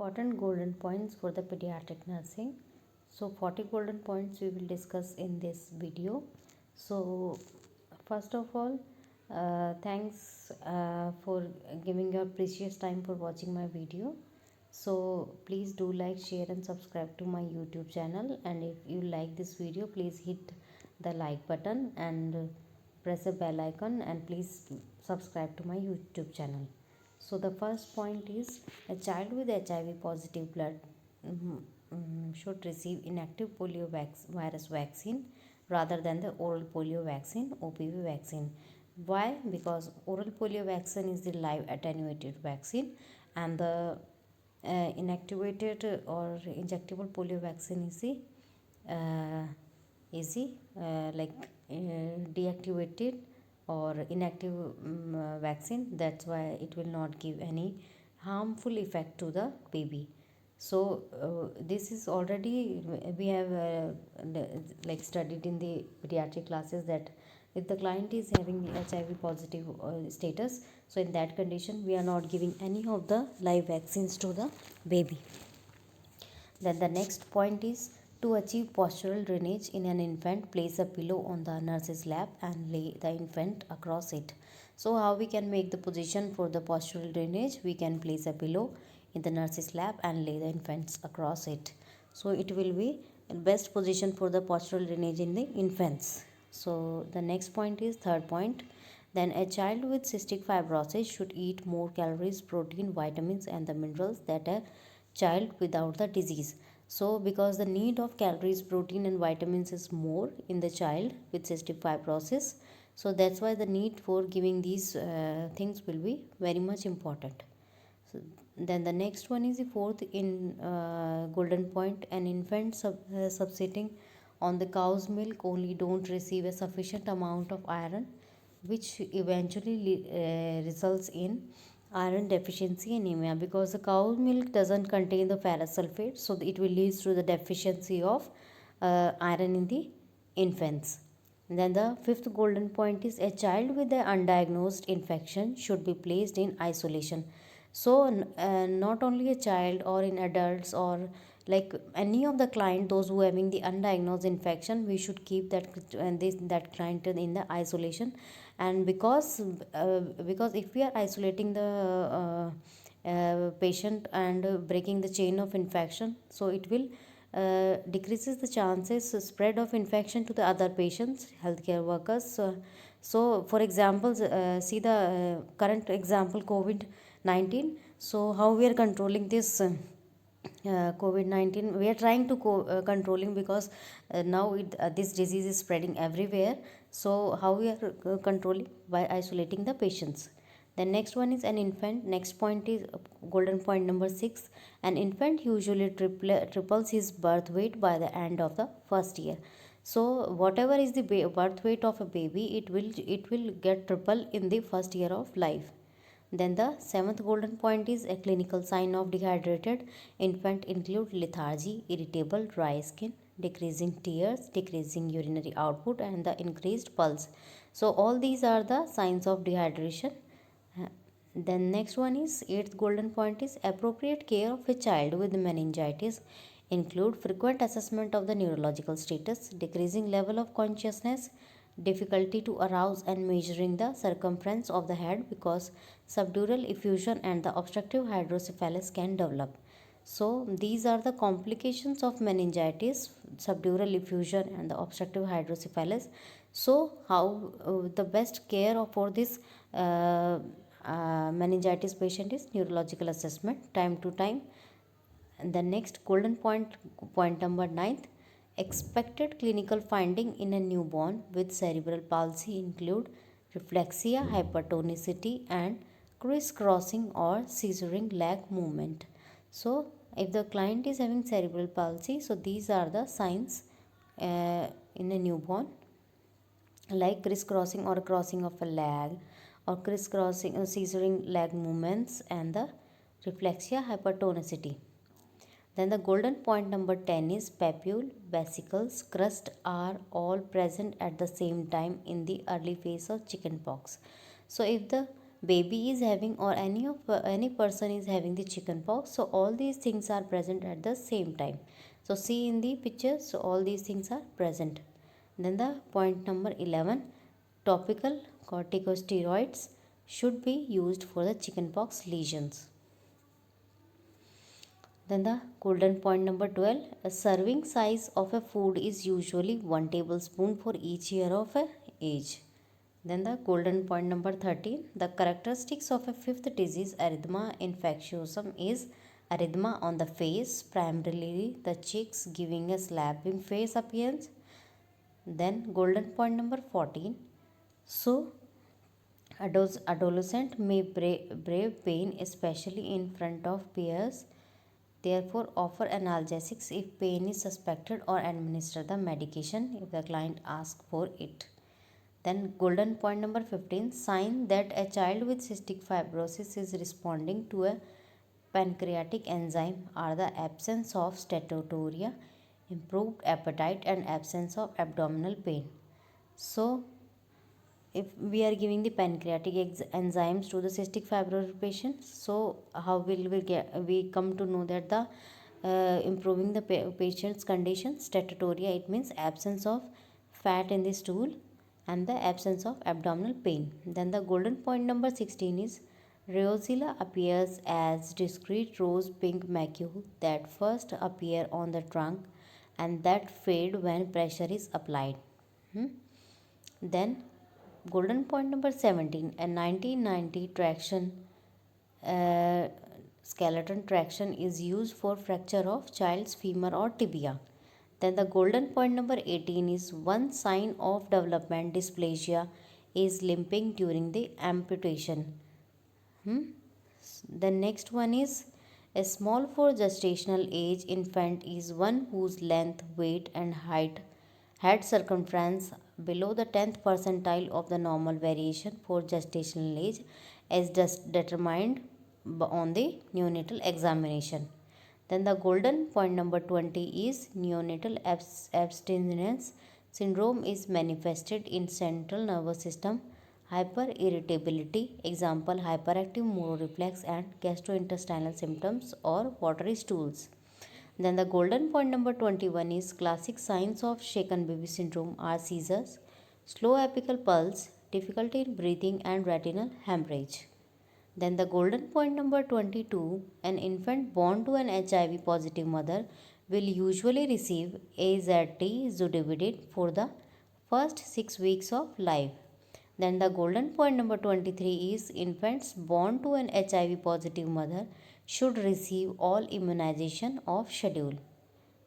Important golden points for the pediatric nursing. So 40 golden points we will discuss in this video. So first of all, thanks for giving your precious time for watching my video. So please do like, share and subscribe to my YouTube channel, and if you like this video, please hit the like button and press the bell icon, and please subscribe to my YouTube channel. So the first point is a child with HIV positive blood should receive inactive poliovirus vaccine rather than the oral polio vaccine, OPV vaccine. Why? Because oral polio vaccine is the live attenuated vaccine, and the inactivated or injectable polio vaccine is the deactivated or inactive vaccine. That's why it will not give any harmful effect to the baby. So this is already we have studied in the pediatric classes that if the client is having HIV positive status, so in that condition we are not giving any of the live vaccines to the baby. Then the next point is to achieve postural drainage in an infant, place a pillow on the nurse's lap and lay the infant across it. So how we can make the position for the postural drainage? We can place a pillow in the nurse's lap and lay the infants across it. So it will be the best position for the postural drainage in the infants. So the next point is third point. Then a child with cystic fibrosis should eat more calories, protein, vitamins and the minerals that a child without the disease. So because the need of calories, protein and vitamins is more in the child with cystic fibrosis, so that's why the need for giving these things will be very much important. So then the next one is the fourth in golden point. An infant subsisting on the cow's milk only don't receive a sufficient amount of iron, which eventually results in iron deficiency anemia, because the cow milk doesn't contain the ferrous sulfate, so it will lead to the deficiency of iron in the infants. And then the fifth golden point is a child with an undiagnosed infection should be placed in isolation. So not only a child or in adults or like any of the client, those who having the undiagnosed infection, we should keep that client in the isolation. And because if we are isolating the patient and breaking the chain of infection, so it will decreases the chances spread of infection to the other patients, healthcare workers. So for example, see the current example COVID-19. So how we are controlling this COVID-19? We are trying to controlling, because now this disease is spreading everywhere. So how we are controlling? By isolating the patients. The next one is an infant. Next point is golden point number 6. An infant usually triples his birth weight by the end of the first year. So whatever is the birth weight of a baby, it will get triple in the first year of life. Then the seventh golden point is a clinical sign of dehydrated infant include lethargy, irritable, dry skin, decreasing tears, decreasing urinary output and the increased pulse. So all these are the signs of dehydration. Then next one is eighth golden point is appropriate care of a child with meningitis include frequent assessment of the neurological status, decreasing level of consciousness, difficulty to arouse and measuring the circumference of the head, because subdural effusion and the obstructive hydrocephalus can develop. So these are the complications of meningitis, subdural effusion and the obstructive hydrocephalus. So how the best care for this meningitis patient is neurological assessment time to time. And the next golden point number 9th, expected clinical finding in a newborn with cerebral palsy include reflexia, hypertonicity and crisscrossing or scissoring leg movement. So if the client is having cerebral palsy, so these are the signs in a newborn, like crisscrossing or crossing of a leg, or crisscrossing or scissoring leg movements, and the reflexia, hypertonicity. Then the golden point number 10 is papule, vesicles, crust are all present at the same time in the early phase of chickenpox. So if the baby is having, or any person is having the chicken pox, so all these things are present at the same time. So see in the picture, so all these things are present. Then the point number 11, topical corticosteroids should be used for the chickenpox lesions. Then the golden point number 12, a serving size of a food is usually 1 tablespoon for each year of a age. Then the golden point number 13, the characteristics of a fifth disease, erythema infectiosum, is erythema on the face, primarily the cheeks, giving a slapping face appearance. Then golden point number 14, so adolescent may brave pain, especially in front of peers. Therefore, offer analgesics if pain is suspected, or administer the medication if the client asks for it. Then golden point number 15, sign that a child with cystic fibrosis is responding to a pancreatic enzyme are the absence of steatoria, improved appetite, and absence of abdominal pain. So if we are giving the pancreatic enzymes to the cystic fibrosis patient, so how will we come to know that the improving the patient's condition? Steatoria, it means absence of fat in the stool and the absence of abdominal pain. Then the golden point number 16 is rosella appears as discrete rose pink macule that first appear on the trunk and that fade when pressure is applied. Then golden point number 17, a 1990 traction uh, skeleton traction is used for fracture of child's femur or tibia. Then the golden point number 18 is one sign of development dysplasia is limping during the amputation. The next one is a small for gestational age infant is one whose length, weight, and height head circumference below the 10th percentile of the normal variation for gestational age as determined on the neonatal examination. Then the golden point number 20 is neonatal abstinence syndrome is manifested in central nervous system hyperirritability, example hyperactive motoreflex and gastrointestinal symptoms or watery stools. Then the golden point number 21 is classic signs of shaken baby syndrome are seizures, slow apical pulse, difficulty in breathing, and retinal hemorrhage. Then the golden point number 22, an infant born to an HIV positive mother will usually receive AZT zidovudine for the first 6 weeks of life. Then the golden point number 23 is infants born to an HIV positive mother should receive all immunization of schedule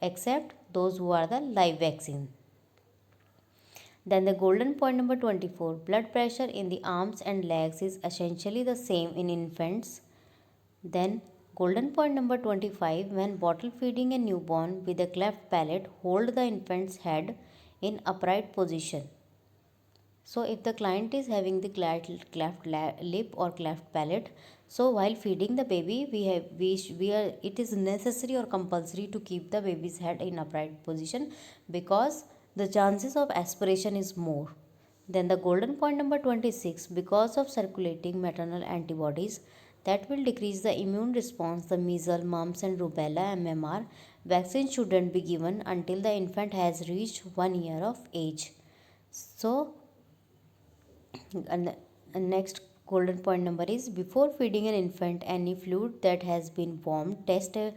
except those who are the live vaccine. Then the golden point number 24, blood pressure in the arms and legs is essentially the same in infants. Then golden point number 25, when bottle feeding a newborn with a cleft palate, hold the infant's head in upright position. So if the client is having the cleft lip or cleft palate, so while feeding the baby, it is necessary or compulsory to keep the baby's head in upright position because the chances of aspiration is more. Then the golden point number 26, because of circulating maternal antibodies that will decrease the immune response, the measles, mumps and rubella MMR vaccine shouldn't be given until the infant has reached 1 year of age. So and next golden point number is before feeding an infant any fluid that has been warmed, test a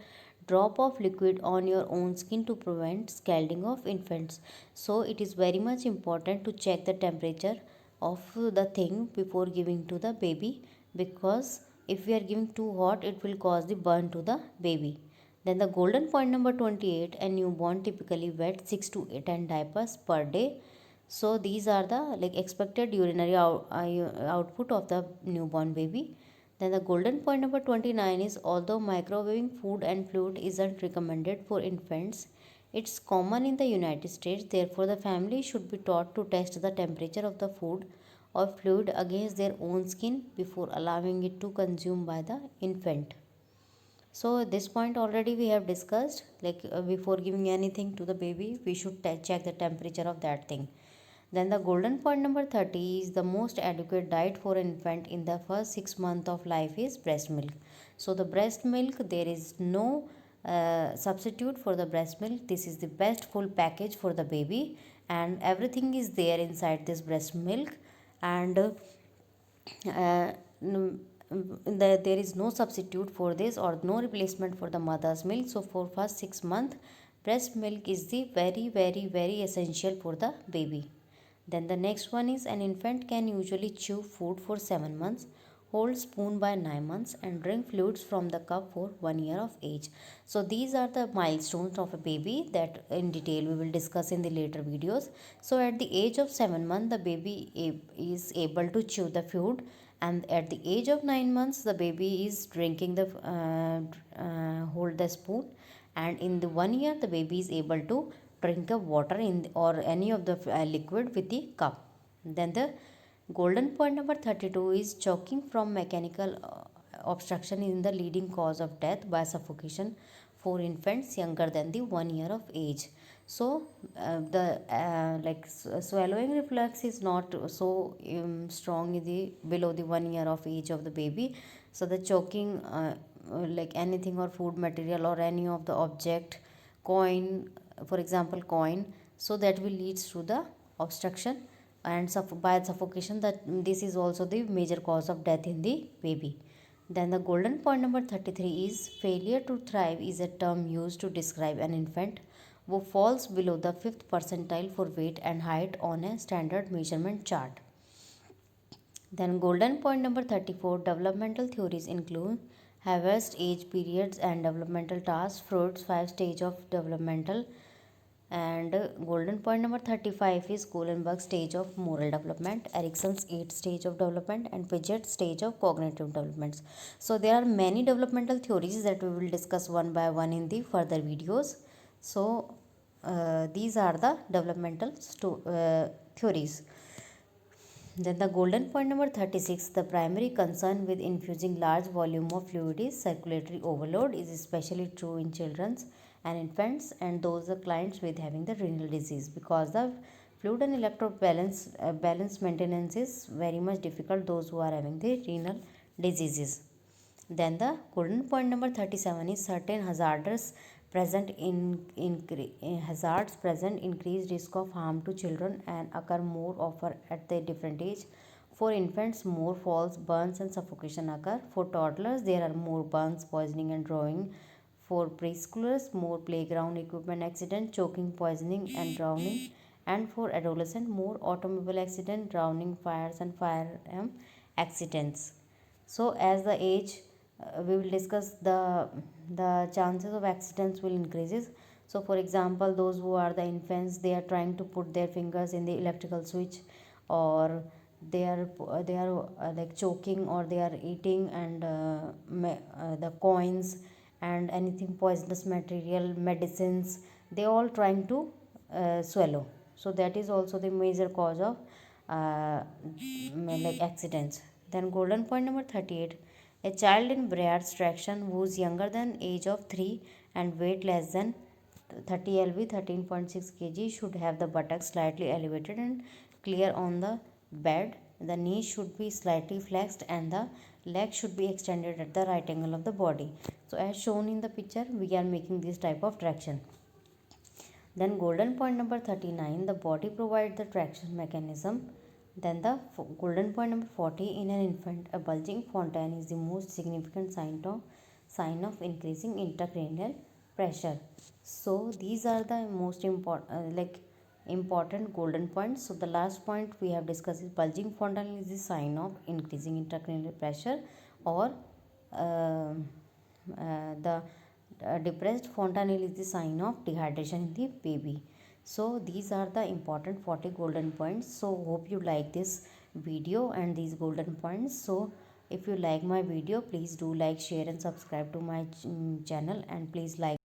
drop of liquid on your own skin to prevent scalding of infants. So it is very much important to check the temperature of the thing before giving to the baby, because if we are giving too hot it will cause the burn to the baby. Then the golden point number 28, a newborn typically wet 6 to 10 diapers per day. So these are the expected urinary output of the newborn baby. Then the golden point number 29 is although microwaving food and fluid isn't recommended for infants, it's common in the United States. Therefore, the family should be taught to test the temperature of the food or fluid against their own skin before allowing it to consume by the infant. So this point already we have discussed, before giving anything to the baby we should check the temperature of that thing. Then the golden point number 30 is the most adequate diet for an infant in the first 6 months of life is breast milk. So the breast milk, there is no substitute for the breast milk. This is the best full package for the baby, and everything is there inside this breast milk. And there is no substitute for this or no replacement for the mother's milk. So for first 6 months, breast milk is the very essential for the baby. Then the next one is, an infant can usually chew food for 7 months, hold spoon by 9 months, and drink fluids from the cup for 1 year of age. So these are the milestones of a baby that in detail we will discuss in the later videos. So at the age of 7 months, the baby is able to chew the food, and at the age of 9 months, the baby is drinking the hold the spoon, and in the 1 year, the baby is able to drink the water or any of the liquid with the cup. Then the golden point number 32 is, choking from mechanical obstruction is the leading cause of death by suffocation for infants younger than the 1 year of age. So the swallowing reflex is not so strong in the below the 1 year of age of the baby. So the choking like anything or food material or any of the object, coin, for example coin, so that will leads to the obstruction and by suffocation. That this is also the major cause of death in the baby. Then the golden point number 33 is, failure to thrive is a term used to describe an infant who falls below the 5th percentile for weight and height on a standard measurement chart. Then golden point number 34, developmental theories include harvest, age periods and developmental tasks, fruits, 5 stage of developmental. And golden point number 35 is Kohlberg's stage of moral development, Erikson's 8 stage of development, and Piaget's stage of cognitive developments. So there are many developmental theories that we will discuss one by one in the further videos. So these are the developmental theories. Then the golden point number 36, the primary concern with infusing large volume of fluid is circulatory overload, is especially true in children and infants and those clients with having the renal disease, because the fluid and electrode balance maintenance is very much difficult those who are having the renal diseases. Then the golden point number 37 is, certain hazards present increased risk of harm to children and occur more often at the different age. For infants, more falls, burns and suffocation occur. For toddlers, there are more burns, poisoning and drowning. For preschoolers, more playground equipment accident, choking, poisoning and drowning. And for adolescents, more automobile accident, drowning, fires and firearm accidents. So as the age, we will discuss the chances of accidents will increases. So for example, those who are the infants, they are trying to put their fingers in the electrical switch, or they are like choking, or they are eating and the coins and anything poisonous material, medicines, they all trying to swallow. So that is also the major cause of like accidents. Then golden point number 38, a child in Briard's traction who is younger than age of 3 and weight less than 30 lb 13.6 kg should have the buttocks slightly elevated and clear on the bed. The knees should be slightly flexed and the legs should be extended at the right angle of the body. So as shown in the picture, we are making this type of traction. Then golden point number 39, the body provides the traction mechanism. Then the golden point number 40, in an infant, a bulging fontanelle is the most significant sign of increasing intracranial pressure. So these are the most important golden points. So the last point we have discussed is, bulging fontanelle is the sign of increasing intracranial pressure, or the depressed fontanelle is the sign of dehydration in the baby. So these are the important 40 golden points. So hope you like this video and these golden points. So if you like my video, please do like, share and subscribe to my channel, and please like